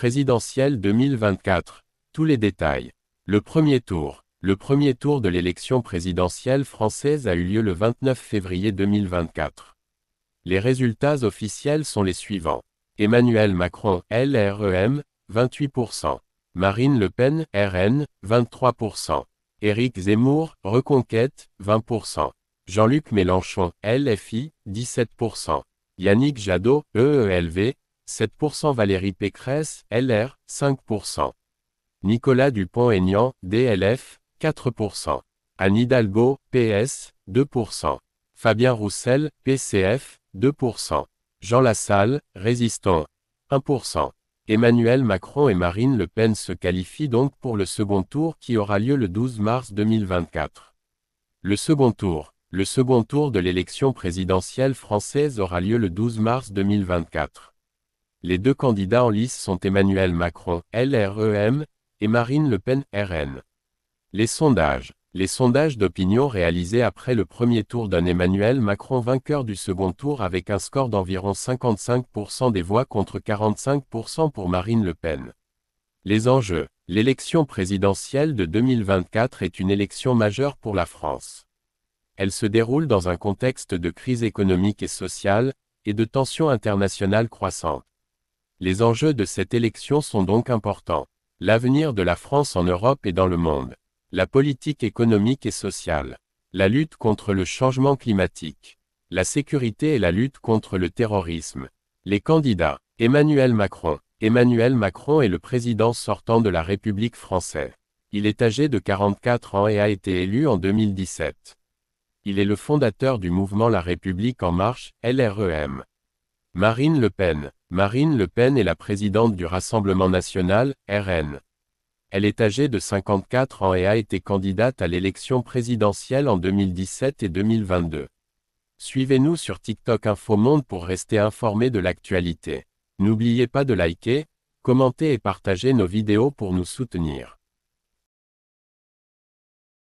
Présidentielle 2024. Tous les détails. Le premier tour. Le premier tour de l'élection présidentielle française a eu lieu le 29 février 2024. Les résultats officiels sont les suivants. Emmanuel Macron, LREM, 28%. Marine Le Pen, RN, 23%. Éric Zemmour, Reconquête, 20%. Jean-Luc Mélenchon, LFI, 17%. Yannick Jadot, EELV, 7%. Valérie Pécresse, LR, 5%. Nicolas Dupont-Aignan, DLF, 4%. Anne Hidalgo, PS, 2%. Fabien Roussel, PCF, 2%. Jean Lassalle, Résistant, 1%. Emmanuel Macron et Marine Le Pen se qualifient donc pour le second tour qui aura lieu le 12 mars 2024. Le second tour de l'élection présidentielle française aura lieu le 12 mars 2024. Les deux candidats en lice sont Emmanuel Macron, LREM, et Marine Le Pen, RN. Les sondages d'opinion réalisés après le premier tour donnent Emmanuel Macron vainqueur du second tour avec un score d'environ 55% des voix contre 45% pour Marine Le Pen. Les enjeux. L'élection présidentielle de 2024 est une élection majeure pour la France. Elle se déroule dans un contexte de crise économique et sociale, et de tensions internationales croissantes. Les enjeux de cette élection sont donc importants. L'avenir de la France en Europe et dans le monde. La politique économique et sociale. La lutte contre le changement climatique. La sécurité et la lutte contre le terrorisme. Les candidats. Emmanuel Macron. Emmanuel Macron est le président sortant de la République française. Il est âgé de 44 ans et a été élu en 2017. Il est le fondateur du mouvement La République En Marche, LREM. Marine Le Pen. Marine Le Pen est la présidente du Rassemblement National, RN. Elle est âgée de 54 ans et a été candidate à l'élection présidentielle en 2017 et 2022. Suivez-nous sur TikTok Infomonde pour rester informé de l'actualité. N'oubliez pas de liker, commenter et partager nos vidéos pour nous soutenir.